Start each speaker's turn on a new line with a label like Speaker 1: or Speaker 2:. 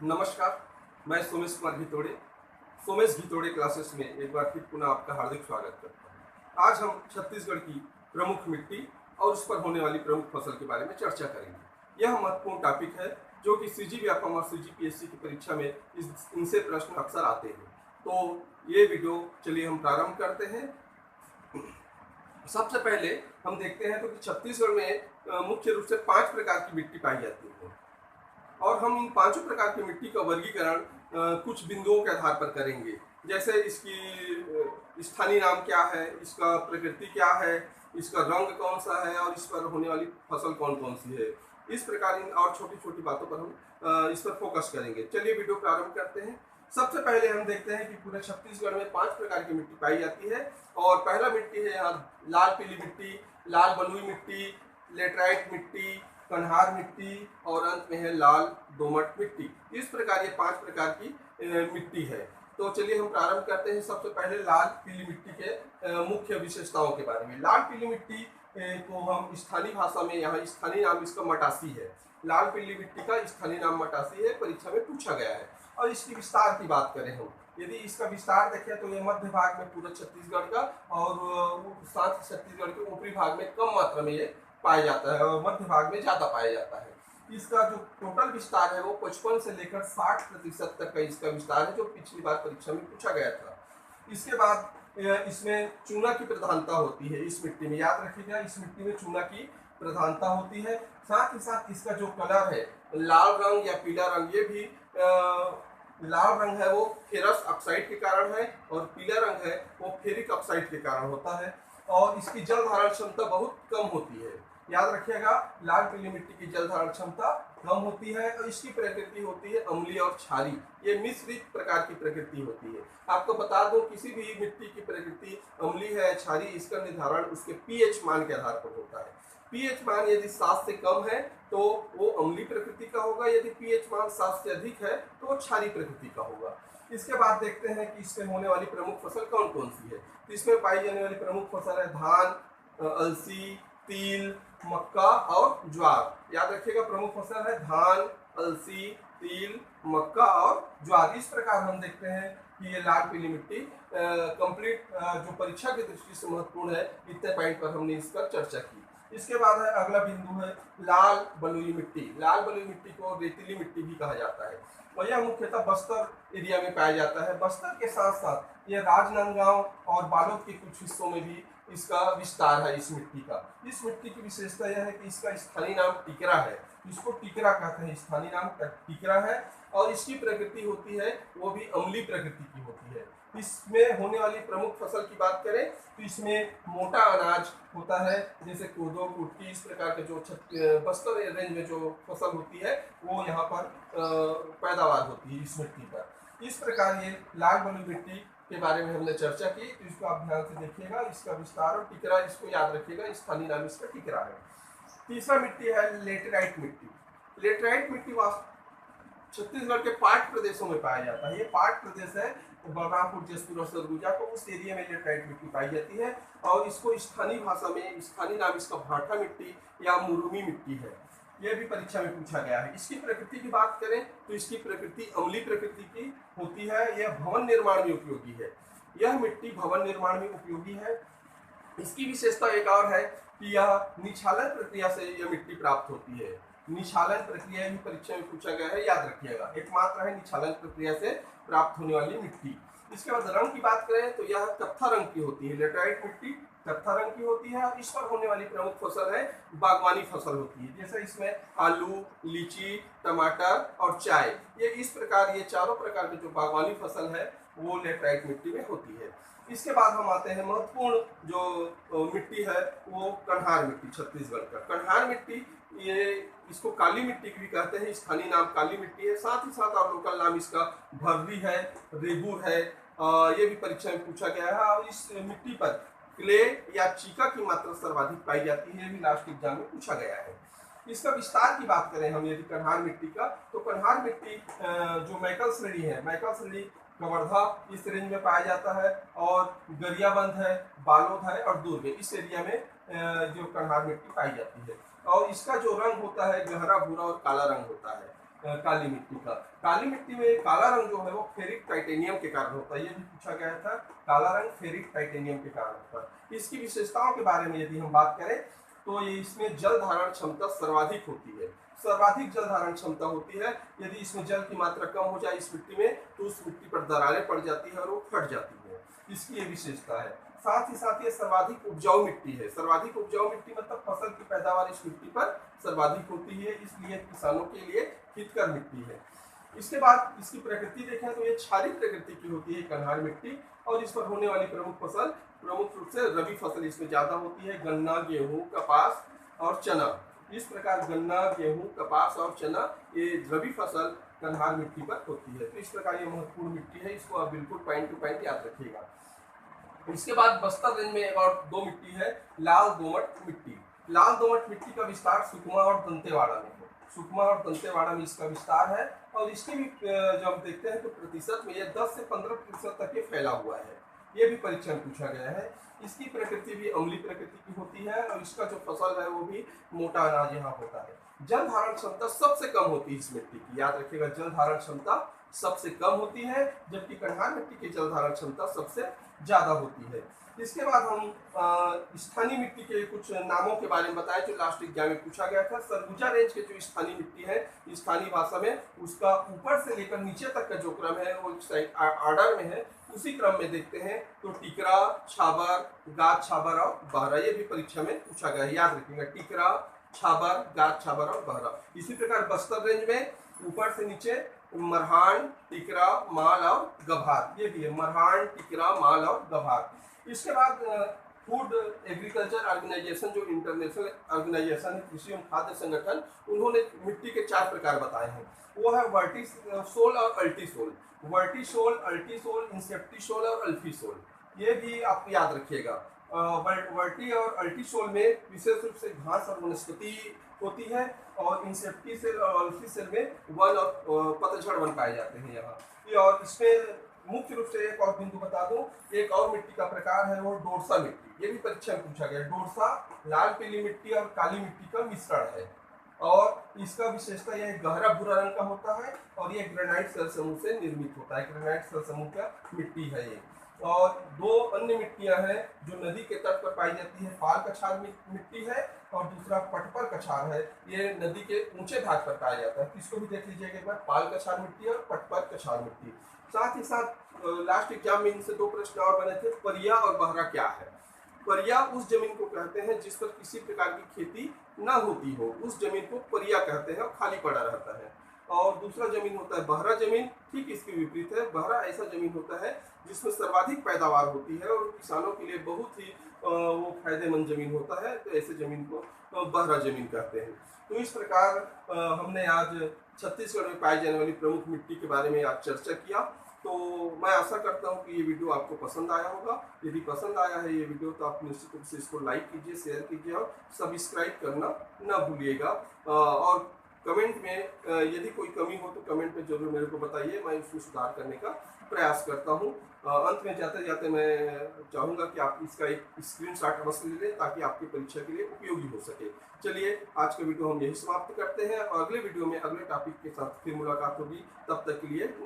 Speaker 1: नमस्कार, मैं सोमेश कुमार घितोड़े, सोमेश घितोड़े क्लासेस में एक बार फिर पुनः आपका हार्दिक स्वागत करता हूँ। आज हम छत्तीसगढ़ की प्रमुख मिट्टी और उस पर होने वाली प्रमुख फसल के बारे में चर्चा करेंगे। यह महत्वपूर्ण टॉपिक है जो कि CGVFM और CGPSC की परीक्षा में इनसे प्रश्न अक्सर आते हैं। तो ये वीडियो चलिए हम प्रारंभ करते हैं। सबसे पहले हम देखते हैं तो कि छत्तीसगढ़ में मुख्य रूप से 5 प्रकार की मिट्टी पाई जाती है और हम इन पांचों प्रकार की मिट्टी का वर्गीकरण कुछ बिंदुओं के आधार पर करेंगे। जैसे इसकी स्थानीय नाम क्या है, इसका प्रकृति क्या है, इसका रंग कौन सा है और इस पर होने वाली फसल कौन कौन सी है। इस प्रकार इन और छोटी छोटी बातों पर हम इस पर फोकस करेंगे। चलिए वीडियो प्रारंभ करते हैं। सबसे पहले हम देखते हैं कि पूरे छत्तीसगढ़ में 5 प्रकार की मिट्टी पाई जाती है और पहला मिट्टी है यहाँ लाल पीली मिट्टी, लाल बलुई मिट्टी, लेटराइट मिट्टी, कन्हार मिट्टी और अंत में है लाल दोमट मिट्टी। इस प्रकार ये 5 प्रकार की मिट्टी है। तो चलिए हम प्रारंभ करते हैं। सबसे पहले लाल पीली मिट्टी के मुख्य विशेषताओं के बारे में। लाल पीली मिट्टी को हम स्थानीय भाषा में, यहाँ स्थानीय नाम इसका मटासी है। लाल पीली मिट्टी का स्थानीय नाम मटासी है, परीक्षा में पूछा गया है। और इसकी विस्तार की बात करें हम, यदि इसका विस्तार देखें तो ये मध्य भाग में पूरे छत्तीसगढ़ का और साथ ही छत्तीसगढ़ के ऊपरी भाग में कम मात्रा में ये पाया जाता है और मध्य भाग में ज्यादा पाया जाता है। इसका जो टोटल विस्तार है वो 55 से लेकर 60% तक का इसका विस्तार है, जो पिछली बार परीक्षा में पूछा गया था। इसके बाद इसमें चूना की प्रधानता होती है। इस मिट्टी में याद रखिएगा, इस मिट्टी में चूना की प्रधानता होती है। साथ ही साथ इसका जो कलर है लाल रंग या पीला रंग, ये भी लाल रंग है वो फेरस ऑक्साइड के कारण है और पीला रंग है वो फेरिक ऑक्साइड के कारण होता है। और इसकी जल धारण क्षमता बहुत कम होती है। याद रखिएगा, लाल पीली मिट्टी की जल धारण क्षमता कम होती है और इसकी प्रकृति होती है अम्लीय और क्षारी। ये मिश्रित प्रकार की प्रकृति होती है। आपको बता दूं, किसी भी मिट्टी की प्रकृति अम्लीय है क्षारी, इसका निर्धारण उसके pH मान के आधार पर होता है। pH मान यदि 7 से कम है तो वो अम्लीय प्रकृति का होगा, यदि pH मान 7 से अधिक है तो वो क्षारी प्रकृति का होगा। इसके बाद देखते हैं कि इसमें होने वाली प्रमुख फसल कौन कौन सी है। तो इसमें पाई जाने वाली प्रमुख फसल है धान, अलसी, तिल, मक्का और ज्वार। याद रखिएगा, प्रमुख फसल है धान, अलसी, तिल, मक्का और ज्वार। इस प्रकार हम देखते हैं कि ये लाल पीली मिट्टी कंप्लीट जो परीक्षा की दृष्टि से महत्वपूर्ण है, इतने पॉइंट पर हमने इस पर चर्चा की। इसके बाद है अगला बिंदु है लाल बलुई मिट्टी। लाल बलुई मिट्टी को रेतीली मिट्टी भी कहा जाता है और यह मुख्यतः बस्तर एरिया में पाया जाता है। बस्तर के साथ साथ यह राजनांदगांव और बालोद के कुछ हिस्सों में भी इसका विस्तार है इस मिट्टी का। इस मिट्टी की विशेषता यह है कि इसका स्थानीय नाम टिकरा है। इसको टिकरा कहते हैं, स्थानीय नाम टिकरा है और इसकी प्रकृति होती है वो भी अम्लीय प्रकृति की होती है। इसमें होने वाली प्रमुख फसल की बात करें तो इसमें मोटा अनाज होता है, जैसे कोदो, कुटकी। इस प्रकार के जो बस्तर रेंज में जो फसल होती है वो यहाँ पर पैदावार होती है इस मिट्टी पर। इस प्रकार ये लाल बलुई मिट्टी के बारे में हमने चर्चा की, तो इसको आप ध्यान से देखिएगा। इसका विस्तार और टिकरा इसको याद रखिएगा, स्थानीय नाम इसका टिकरा है। तीसरा मिट्टी है लेटेराइट मिट्टी। लेटेराइट मिट्टी छत्तीसगढ़ के पाट प्रदेशों में पाया जाता है। ये पाट प्रदेश है बलरामपुर, जसपुर और सरगुजा को, उस एरिया में लेटेराइट मिट्टी पाई जाती है और इसको स्थानीय भाषा में स्थानीय नाम इसका भाटा मिट्टी या मुरुमी मिट्टी है। यह भी परीक्षा में पूछा गया है। इसकी प्रकृति की बात करें तो इसकी प्रकृति अम्लीय प्रकृति की होती है। यह भवन निर्माण में उपयोगी है। यह मिट्टी भवन निर्माण में उपयोगी है। इसकी विशेषता एक और है कि यह निछालन प्रक्रिया से यह मिट्टी प्राप्त होती है। निछालन प्रक्रिया भी परीक्षा में पूछा गया है, याद रखिएगा। एकमात्र है निछालन प्रक्रिया से प्राप्त होने वाली मिट्टी। इसके बाद रंग की बात करें तो यह कत्था रंग की होती है। लेटेराइट मिट्टी कत्था रंग की होती है और इस पर होने वाली प्रमुख फसल है बागवानी फसल होती है, जैसे इसमें आलू, लीची, टमाटर और चाय। ये इस प्रकार ये चारों प्रकार की जो बागवानी फसल है वो लेटेराइट मिट्टी में होती है। इसके बाद हम आते हैं महत्वपूर्ण जो मिट्टी है वो कन्हार मिट्टी, छत्तीसगढ़ का। कन्हार मिट्टी ये इसको काली मिट्टी भी कहते हैं, स्थानीय नाम काली मिट्टी है। साथ ही साथ और लोकल नाम इसका भर्री है, रेबू है। ये भी परीक्षा में पूछा गया है और इस मिट्टी पर क्ले या चीका की मात्रा सर्वाधिक पाई जाती है, भी लास्ट एग्जाम में पूछा गया है। इसका विस्तार की बात करें हम यदि कन्हार मिट्टी का, तो कन्हार मिट्टी जो मैकल श्रेणी है, मैकल श्रेणी कवर्धा इस रेंज में पाया जाता है और गरियाबंद है, बालोद है और दुर्ग, इस एरिया में जो कन्हार मिट्टी पाई जाती है। और इसका जो रंग होता है गहरा भूरा और काला रंग होता है। काली मिट्टी का। काली मिट्टी में काला रंग जो है वो फेरिक टाइटेनियम के कारण होता है। ये भी पूछा गया था, काला रंग फेरिक टाइटेनियम के कारण होता है। इसकी विशेषताओं के बारे में यदि हम बात करें तो ये इसमें जल धारण क्षमता सर्वाधिक होती है। सर्वाधिक जल धारण क्षमता होती है। यदि इसमें जल की मात्रा कम हो जाए इस मिट्टी में तो उस मिट्टी पर दरारें पड़ जाती है और वो फट जाती है। इसकी ये विशेषता है। साथ ही साथ ये सर्वाधिक उपजाऊ मिट्टी है। सर्वाधिक उपजाऊ मिट्टी मतलब फसल की पैदावार इस मिट्टी पर सर्वाधिक होती है, इसलिए किसानों के लिए हितकर मिट्टी है। इसके बाद इसकी प्रकृति देखें तो ये क्षारीय प्रकृति की होती है कन्हार मिट्टी, और इस पर होने वाली प्रमुख फसल प्रमुख रूप से रबी फसल इसमें ज्यादा होती है, गन्ना, गेहूं, कपास और चना। इस प्रकार गन्ना, गेहूं, कपास और चना ये रबी फसल कन्हार मिट्टी पर होती है। तो इस प्रकार ये महत्वपूर्ण मिट्टी है, इसको आप बिल्कुल पॉइंट टू पॉइंट याद रखिएगा। इसके बाद बस्तर रेंज में और दो मिट्टी है, लाल दोमट मिट्टी। लाल दोमट मिट्टी का विस्तार सुकमा और दंतेवाड़ा में है। सुकमा और दंतेवाड़ा में इसका विस्तार है, और इसके भी जब हम देखते हैं तो प्रतिशत में ये 10 से 15% तक ये फैला हुआ है। ये भी परीक्षा में पूछा गया है। इसकी प्रकृति भी अम्लीय प्रकृति की होती है, और इसका जो फसल है वो भी मोटा अनाज यहाँ होता है। जल धारण क्षमता सबसे कम होती है इस मिट्टी की, याद रखिएगा, जल धारण क्षमता सबसे कम होती है, जबकि कन्हार मिट्टी की जल धारण क्षमता सबसे ज्यादा होती है। इसके बाद हम स्थानीय मिट्टी के कुछ नामों के बारे में बताएं जो लास्ट एग्जाम में पूछा गया था। सरगुजा रेंज के जो स्थानीय मिट्टी है, स्थानीय भाषा में उसका ऊपर से लेकर नीचे तक का जो क्रम है वो ऑर्डर में है, उसी क्रम में देखते हैं तो टिकरा, छाबर, गाद छाबर और बहरा, ये भी परीक्षा में पूछा गया है, याद रखिएगा, टिकरा, छाबर, गाद छाबर और बहरा। इसी प्रकार बस्तर रेंज में ऊपर से नीचे मरहान, टिकरा, माल और गभार, ये भी है, मरहान, टिकरा, माल और गभार। इसके बाद फूड एग्रीकल्चर ऑर्गेनाइजेशन जो इंटरनेशनल ऑर्गेनाइजेशन है, कृषि एवं खाद्य संगठन, उन्होंने मिट्टी के 4 प्रकार बताए हैं। वो है वर्टिसोल और अल्टीसोल। वर्टिसोल, अल्टीसोल, इंसेप्टिसोल और अल्फीसोल, ये भी आप याद रखिएगा। वर्टी और अल्टीसोल में विशेष रूप से घास और वनस्पति होती है, और इंसेप्टिसोल और अल्फीसोल में वन और पतझड़ वन पाए जाते हैं यहाँ। और इसमें मुख्य रूप से एक और बिंदु बता दूं, एक और मिट्टी का प्रकार है वो डोरसा मिट्टी। ये भी परीक्षा में पूछा गया। डोरसा लाल पीली मिट्टी और काली मिट्टी का मिश्रण है, और इसका विशेषता यह गहरा भूरा रंग का होता है, और ये ग्रेनाइट सेल समूह से निर्मित होता है। ग्रेनाइट सेल समूह का मिट्टी है ये। और 2 अन्य मिट्टियां हैं जो नदी के तट पर पाई जाती है। पाल कछार मिट्टी है, और दूसरा पटपर कछार है, ये नदी के ऊंचे भाग पर पाया जाता है। इसको भी देख लीजिएगा एक बार, पाल कछार मिट्टी और पटपर कछार मिट्टी। साथ ही साथ लास्ट एग्जाम में इनसे 2 प्रश्न और बने थे, परिया और बहरा क्या है। परिया उस जमीन को कहते हैं जिस पर किसी प्रकार की खेती न होती हो, उस जमीन को परिया कहते हैं, और खाली पड़ा रहता है। और दूसरा जमीन होता है बहरा जमीन, ठीक इसके विपरीत है। बहरा ऐसा जमीन होता है जिसमें सर्वाधिक पैदावार होती है, और किसानों के लिए बहुत ही वो फायदेमंद जमीन होता है, तो ऐसे जमीन को बहरा जमीन कहते हैं। तो इस प्रकार हमने आज छत्तीसगढ़ में पाई जाने वाली प्रमुख मिट्टी के बारे में आज चर्चा किया। तो मैं आशा करता हूँ कि ये वीडियो आपको पसंद आया होगा। यदि पसंद आया है ये वीडियो तो आप निश्चित रूप से इसको लाइक कीजिए, शेयर कीजिए और सब्सक्राइब करना ना भूलिएगा। और कमेंट में यदि कोई कमी हो तो कमेंट में जरूर मेरे को बताइए, मैं उसमें सुधार करने का प्रयास करता हूँ। अंत में जाते जाते मैं चाहूँगा कि आप इसका एक स्क्रीनशॉट अवश्य ले लें ताकि आपकी परीक्षा के लिए उपयोगी हो सके। चलिए आज का वीडियो हम यही समाप्त करते हैं, और अगले वीडियो में अगले टॉपिक के साथ फिर मुलाकात होगी। तब तक के लिए